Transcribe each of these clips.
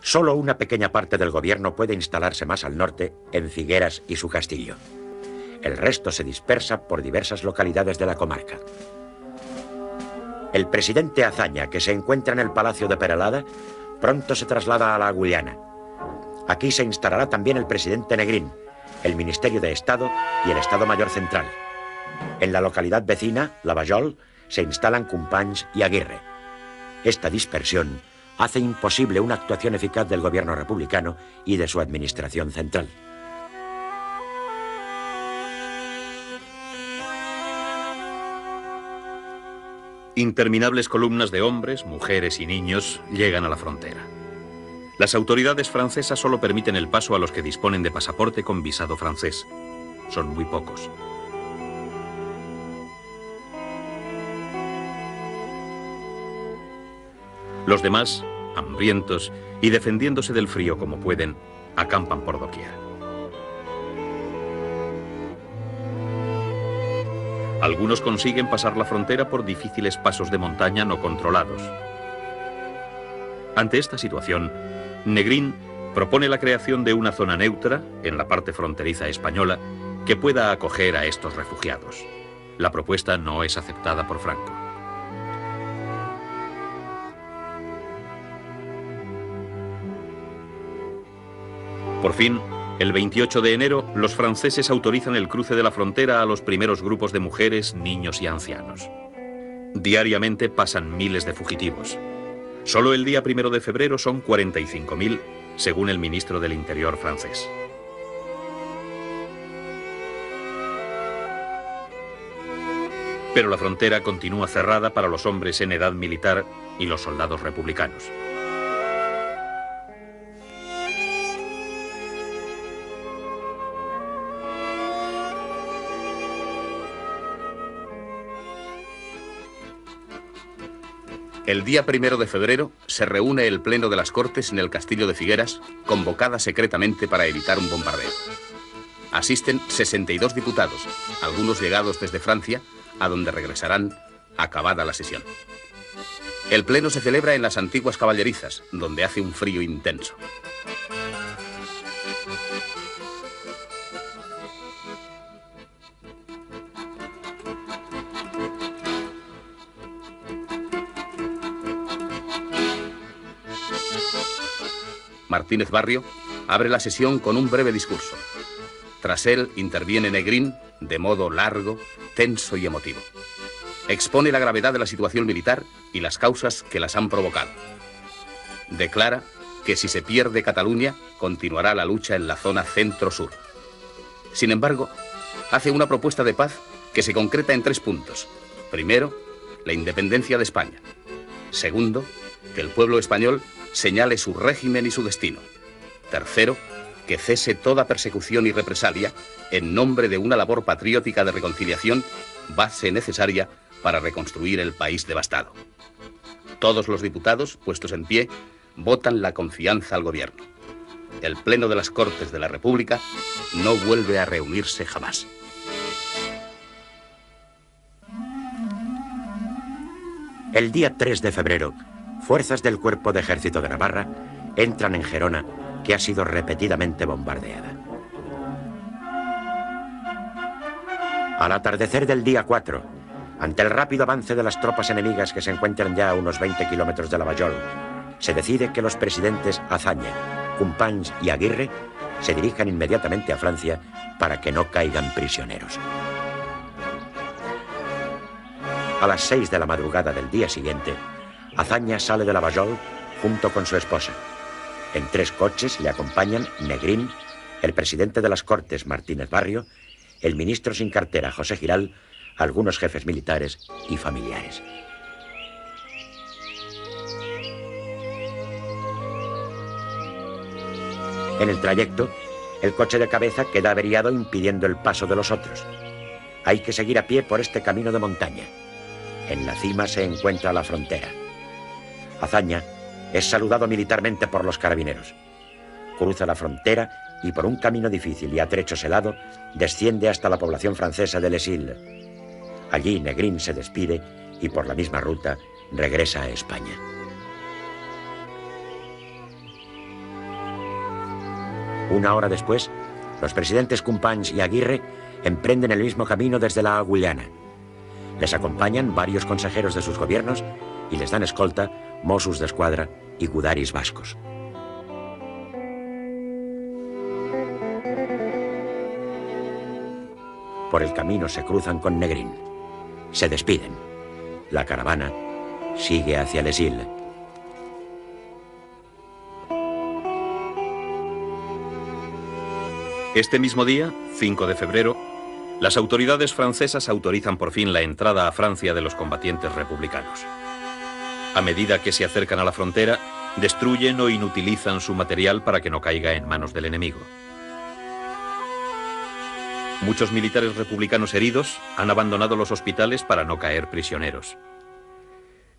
Solo una pequeña parte del gobierno puede instalarse más al norte, en Figueras y su castillo. El resto se dispersa por diversas localidades de la comarca. El presidente Azaña, que se encuentra en el Palacio de Perelada, pronto se traslada a la Agullana. Aquí se instalará también el presidente Negrín, el Ministerio de Estado y el Estado Mayor Central. En la localidad vecina, Lavallol, se instalan Companys y Aguirre. Esta dispersión hace imposible una actuación eficaz del gobierno republicano y de su administración central. Interminables columnas de hombres, mujeres y niños llegan a la frontera. Las autoridades francesas solo permiten el paso a los que disponen de pasaporte con visado francés. Son muy pocos. Los demás, hambrientos y defendiéndose del frío como pueden, acampan por doquier. Algunos consiguen pasar la frontera por difíciles pasos de montaña no controlados. Ante esta situación, Negrín propone la creación de una zona neutra, en la parte fronteriza española, que pueda acoger a estos refugiados. La propuesta no es aceptada por Franco. Por fin, el 28 de enero, los franceses autorizan el cruce de la frontera a los primeros grupos de mujeres, niños y ancianos. Diariamente pasan miles de fugitivos. Solo el día 1 de febrero son 45.000, según el ministro del Interior francés. Pero la frontera continúa cerrada para los hombres en edad militar y los soldados republicanos. El día 1 de febrero se reúne el Pleno de las Cortes en el Castillo de Figueras, convocada secretamente para evitar un bombardeo. Asisten 62 diputados, algunos llegados desde Francia, a donde regresarán acabada la sesión. El Pleno se celebra en las antiguas caballerizas, donde hace un frío intenso. Martínez Barrio abre la sesión con un breve discurso. Tras él interviene Negrín de modo largo, tenso y emotivo. Expone la gravedad de la situación militar y las causas que las han provocado. Declara que si se pierde Cataluña, continuará la lucha en la zona centro-sur. Sin embargo, hace una propuesta de paz que se concreta en 3 puntos. Primero, la independencia de España. Segundo, que el pueblo español señale su régimen y su destino. Tercero, que cese toda persecución y represalia en nombre de una labor patriótica de reconciliación, base necesaria para reconstruir el país devastado. Todos los diputados, puestos en pie, votan la confianza al gobierno. El Pleno de las Cortes de la República no vuelve a reunirse jamás. El día 3 de febrero, fuerzas del Cuerpo de Ejército de Navarra entran en Gerona, que ha sido repetidamente bombardeada. Al atardecer del día 4, ante el rápido avance de las tropas enemigas que se encuentran ya a unos 20 kilómetros de Lavallol, se decide que los presidentes Azaña, Companys y Aguirre se dirijan inmediatamente a Francia para que no caigan prisioneros. A las 6 de la madrugada del día siguiente, Azaña sale de Lavallol junto con su esposa. En 3 coches le acompañan Negrín, el presidente de las Cortes, Martínez Barrio, el ministro sin cartera, José Giral, algunos jefes militares y familiares. En el trayecto, el coche de cabeza queda averiado impidiendo el paso de los otros. Hay que seguir a pie por este camino de montaña. En la cima se encuentra la frontera. Azaña es saludado militarmente por los carabineros. Cruza la frontera y por un camino difícil y a trechos helado desciende hasta la población francesa de Les Îles. Allí Negrín se despide y por la misma ruta regresa a España. Una hora después, los presidentes Companys y Aguirre emprenden el mismo camino desde la Agullana. Les acompañan varios consejeros de sus gobiernos y les dan escolta Mossos d'Esquadra y gudaris vascos. Por el camino se cruzan con Negrín. Se despiden. La caravana sigue hacia Les Îles. Este mismo día, 5 de febrero, las autoridades francesas autorizan por fin la entrada a Francia de los combatientes republicanos. A medida que se acercan a la frontera, destruyen o inutilizan su material para que no caiga en manos del enemigo. Muchos militares republicanos heridos han abandonado los hospitales para no caer prisioneros.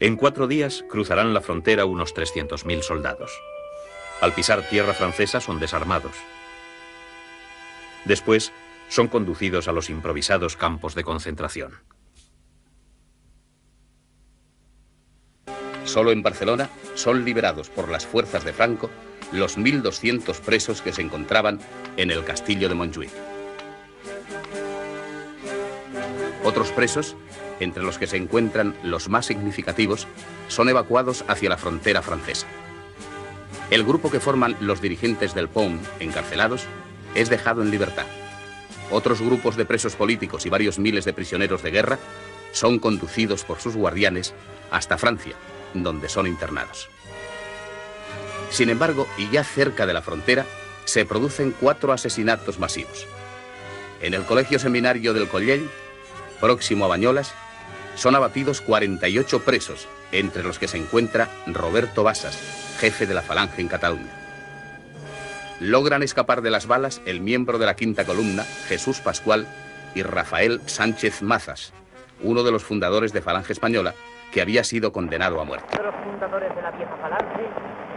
En 4 días cruzarán la frontera unos 300.000 soldados. Al pisar tierra francesa son desarmados. Después son conducidos a los improvisados campos de concentración. Solo en Barcelona son liberados por las fuerzas de Franco los 1.200 presos que se encontraban en el castillo de Montjuïc. Otros presos, entre los que se encuentran los más significativos, son evacuados hacia la frontera francesa. El grupo que forman los dirigentes del POUM, encarcelados, es dejado en libertad. Otros grupos de presos políticos y varios miles de prisioneros de guerra son conducidos por sus guardianes hasta Francia, donde son internados. Sin embargo, y ya cerca de la frontera, se producen 4 asesinatos masivos. En el colegio seminario del Collell, próximo a Bañolas, son abatidos 48 presos, entre los que se encuentra Roberto Basas, jefe de la Falange en Cataluña. Logran escapar de las balas el miembro de la quinta columna, Jesús Pascual, y Rafael Sánchez Mazas, uno de los fundadores de Falange Española, que había sido condenado a muerte. Uno de los fundadores de la vieja Falange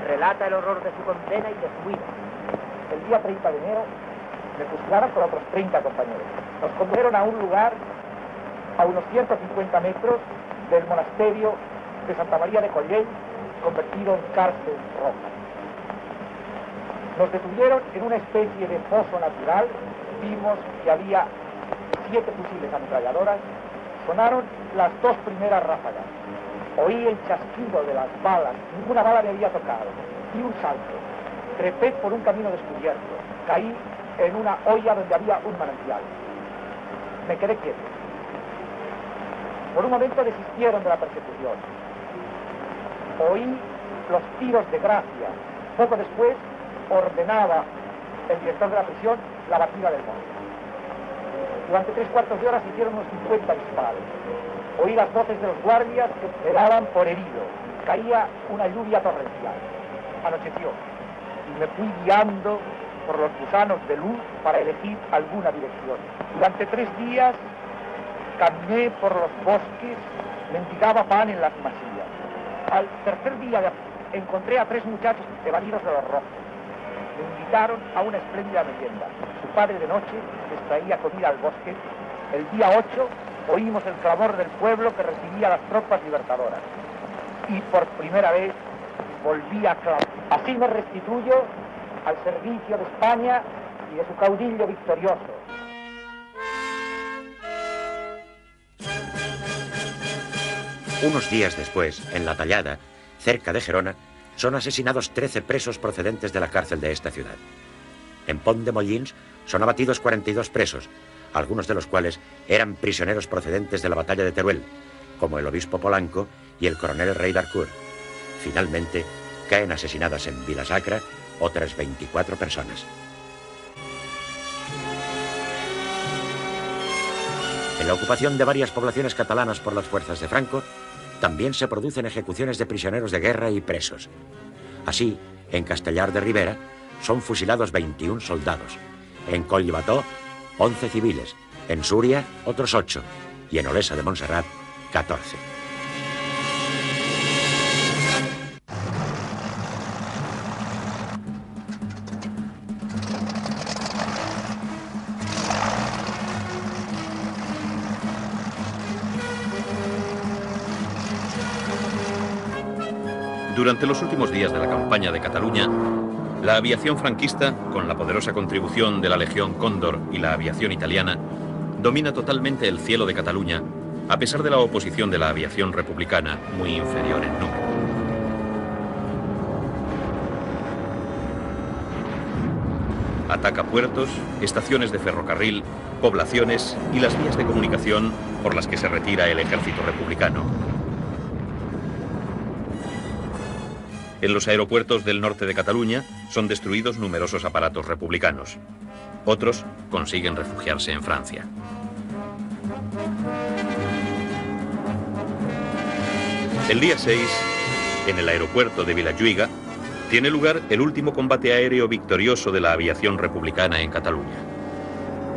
relata el horror de su condena y de su huida. El día 30 de enero me fusilaron con otros 30 compañeros. Nos condujeron a un lugar a unos 150 metros del monasterio de Santa María de Collell, convertido en cárcel roja. Nos detuvieron en una especie de foso natural, vimos que había 7 fusiles ametralladoras, sonaron las 2 primeras ráfagas, oí el chasquido de las balas, ninguna bala me había tocado, di un salto, trepé por un camino descubierto, caí en una olla donde había un manantial, me quedé quieto. Por un momento desistieron de la persecución, oí los tiros de gracia, poco después ordenaba el director de la prisión la batida del monte. Durante 3/4 de hora se hicieron unos 50 disparos. Oí las voces de los guardias que esperaban por herido. Caía una lluvia torrencial. Anocheció y me fui guiando por los gusanos de luz para elegir alguna dirección. Durante 3 días caminé por los bosques, mendigaba pan en las masías. Al tercer día encontré a 3 muchachos evadidos de los rojos. Me invitaron a una espléndida merienda. Su padre de noche les traía comida al bosque. El día 8 oímos el clamor del pueblo que recibía a las tropas libertadoras. Y por primera vez volví a clamar. Así me restituyo al servicio de España y de su caudillo victorioso. Unos días después, en La Tallada, cerca de Gerona, son asesinados 13 presos procedentes de la cárcel de esta ciudad. En Pont de Mollins son abatidos 42 presos, algunos de los cuales eran prisioneros procedentes de la batalla de Teruel, como el obispo Polanco y el coronel Rey d'Harcourt. Finalmente, caen asesinadas en Vila-sacra otras 24 personas. En la ocupación de varias poblaciones catalanas por las fuerzas de Franco, también se producen ejecuciones de prisioneros de guerra y presos. Así, en Castellar de Ribera, son fusilados 21 soldados. En Collbató, 11 civiles. En Súria, otros 8. Y en Olesa de Montserrat, 14. Durante los últimos días de la campaña de Cataluña, La aviación franquista, con la poderosa contribución de la Legión Cóndor y la aviación italiana, domina totalmente el cielo de Cataluña, a pesar de la oposición de la aviación republicana, muy inferior en número. Ataca puertos, estaciones de ferrocarril, poblaciones y las vías de comunicación por las que se retira el ejército republicano. En los aeropuertos del norte de Cataluña son destruidos numerosos aparatos republicanos. Otros consiguen refugiarse en Francia. El día 6, en el aeropuerto de Vilajuiga, tiene lugar el último combate aéreo victorioso de la aviación republicana en Cataluña.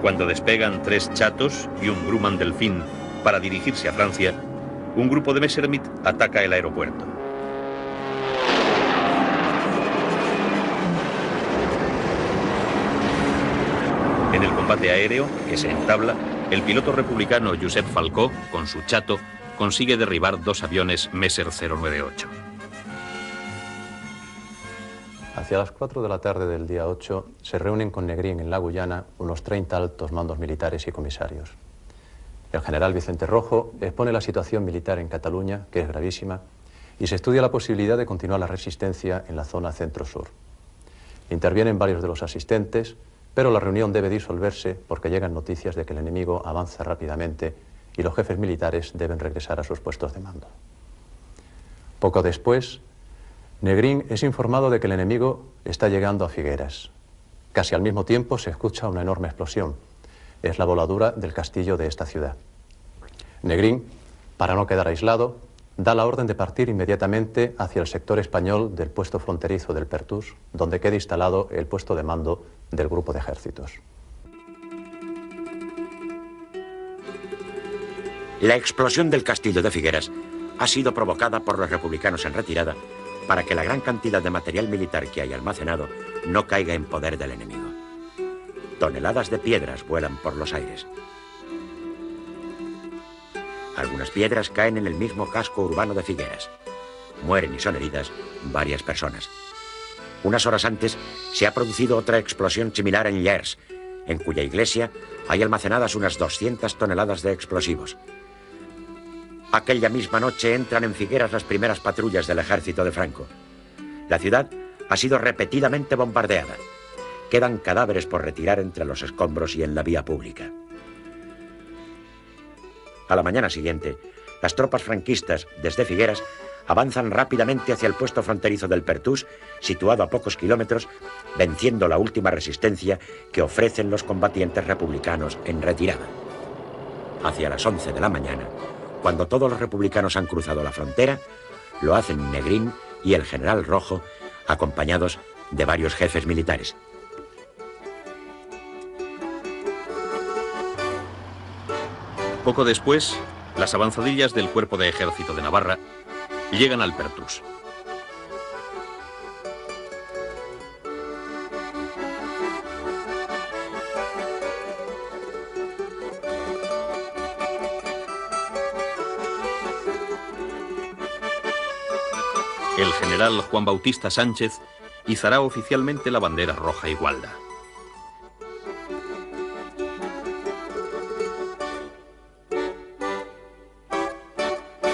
Cuando despegan 3 chatos y un Grumman Delfín para dirigirse a Francia, un grupo de Messerschmitt ataca el aeropuerto. En el combate aéreo que se entabla, el piloto republicano Josep Falcó, con su chato, consigue derribar 2 aviones Messer 098. Hacia las 4 de la tarde del día 8 se reúnen con Negrín en la Guyana unos 30 altos mandos militares y comisarios. El general Vicente Rojo expone la situación militar en Cataluña, que es gravísima, y se estudia la posibilidad de continuar la resistencia en la zona centro-sur. Intervienen varios de los asistentes, pero la reunión debe disolverse porque llegan noticias de que el enemigo avanza rápidamente y los jefes militares deben regresar a sus puestos de mando. Poco después, Negrín es informado de que el enemigo está llegando a Figueras. Casi al mismo tiempo se escucha una enorme explosión. Es la voladura del castillo de esta ciudad. Negrín, para no quedar aislado, da la orden de partir inmediatamente hacia el sector español del puesto fronterizo del Pertús, donde queda instalado el puesto de mando del grupo de ejércitos. La explosión del castillo de Figueras ha sido provocada por los republicanos en retirada para que la gran cantidad de material militar que hay almacenado no caiga en poder del enemigo. Toneladas de piedras vuelan por los aires. Algunas piedras caen en el mismo casco urbano de Figueras. Mueren y son heridas varias personas. Unas horas antes se ha producido otra explosión similar en Llers, en cuya iglesia hay almacenadas unas 200 toneladas de explosivos. Aquella misma noche entran en Figueras las primeras patrullas del ejército de Franco. La ciudad ha sido repetidamente bombardeada. Quedan cadáveres por retirar entre los escombros y en la vía pública. A la mañana siguiente, las tropas franquistas, desde Figueras, avanzan rápidamente hacia el puesto fronterizo del Pertús, situado a pocos kilómetros, venciendo la última resistencia que ofrecen los combatientes republicanos en retirada. Hacia las 11 de la mañana, cuando todos los republicanos han cruzado la frontera, lo hacen Negrín y el general Rojo, acompañados de varios jefes militares. Poco después, las avanzadillas del Cuerpo de Ejército de Navarra llegan al Pertús. El general Juan Bautista Sánchez izará oficialmente la bandera roja y gualda.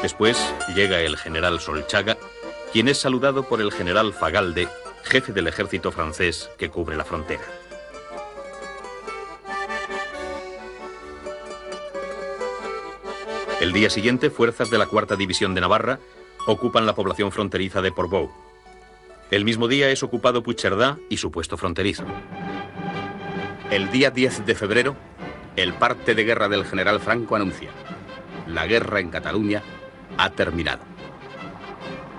Después llega el general Solchaga, quien es saludado por el general Fagalde, jefe del ejército francés que cubre la frontera. El día siguiente, fuerzas de la 4ª División de Navarra ocupan la población fronteriza de Portbou. El mismo día es ocupado Puigcerdá y su puesto fronterizo. El día 10 de febrero, el parte de guerra del general Franco anuncia: la guerra en Cataluña ha terminado.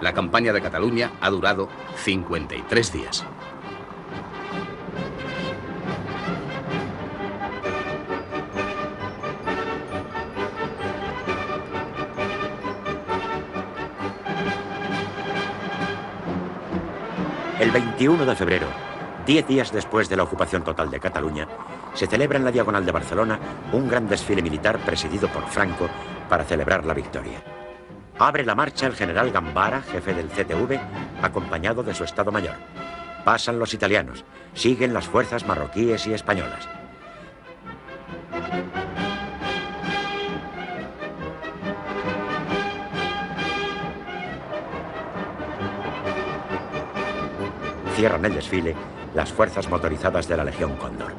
La campaña de Cataluña ha durado 53 días. El 21 de febrero, 10 días después de la ocupación total de Cataluña, se celebra en la Diagonal de Barcelona un gran desfile militar presidido por Franco para celebrar la victoria. Abre la marcha el general Gambara, jefe del CTV, acompañado de su Estado Mayor. Pasan los italianos, siguen las fuerzas marroquíes y españolas. Cierran el desfile las fuerzas motorizadas de la Legión Cóndor.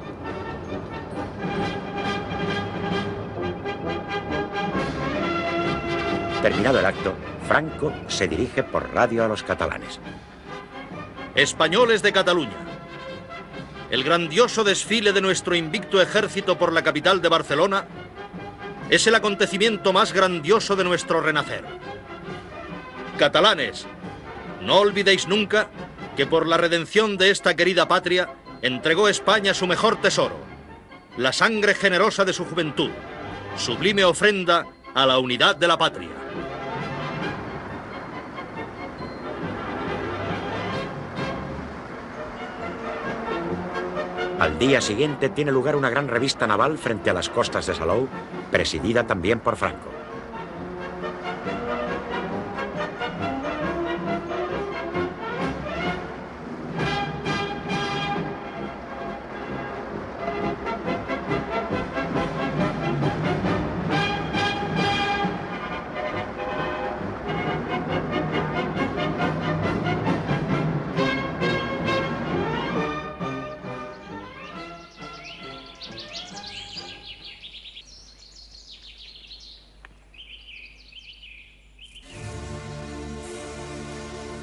Terminado el acto, Franco se dirige por radio a los catalanes. Españoles de Cataluña, el grandioso desfile de nuestro invicto ejército por la capital de Barcelona es el acontecimiento más grandioso de nuestro renacer. Catalanes, no olvidéis nunca que por la redención de esta querida patria entregó España su mejor tesoro, la sangre generosa de su juventud, sublime ofrenda a la unidad de la patria. Al día siguiente tiene lugar una gran revista naval frente a las costas de Salou, presidida también por Franco.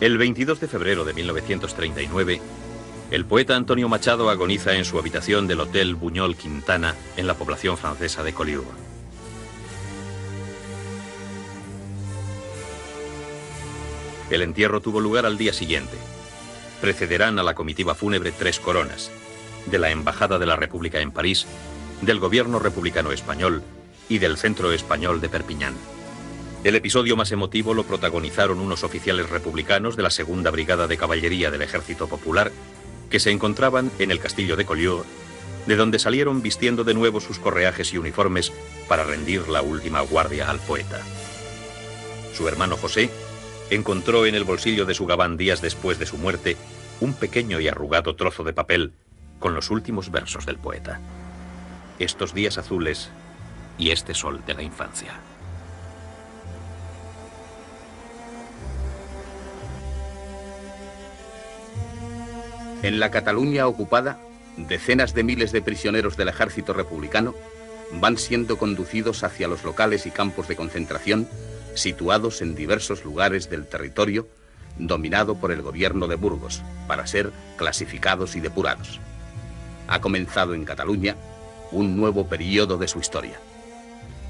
El 22 de febrero de 1939, el poeta Antonio Machado agoniza en su habitación del Hotel Buñol Quintana en la población francesa de Collioure. El entierro tuvo lugar al día siguiente. Precederán a la comitiva fúnebre 3 coronas, de la Embajada de la República en París, del Gobierno Republicano Español y del Centro Español de Perpiñán. El episodio más emotivo lo protagonizaron unos oficiales republicanos de la Segunda Brigada de Caballería del Ejército Popular que se encontraban en el castillo de Collioure, de donde salieron vistiendo de nuevo sus correajes y uniformes para rendir la última guardia al poeta. Su hermano José encontró en el bolsillo de su gabán días después de su muerte un pequeño y arrugado trozo de papel con los últimos versos del poeta. Estos días azules y este sol de la infancia. En la Cataluña ocupada, decenas de miles de prisioneros del ejército republicano van siendo conducidos hacia los locales y campos de concentración situados en diversos lugares del territorio dominado por el gobierno de Burgos para ser clasificados y depurados. Ha comenzado en Cataluña un nuevo periodo de su historia.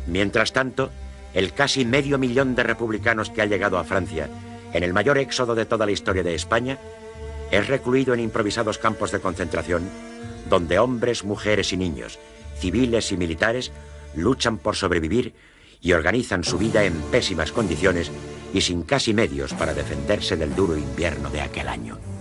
Mientras tanto, el casi medio millón de republicanos que ha llegado a Francia en el mayor éxodo de toda la historia de España es recluido en improvisados campos de concentración donde hombres, mujeres y niños, civiles y militares, luchan por sobrevivir y organizan su vida en pésimas condiciones y sin casi medios para defenderse del duro invierno de aquel año.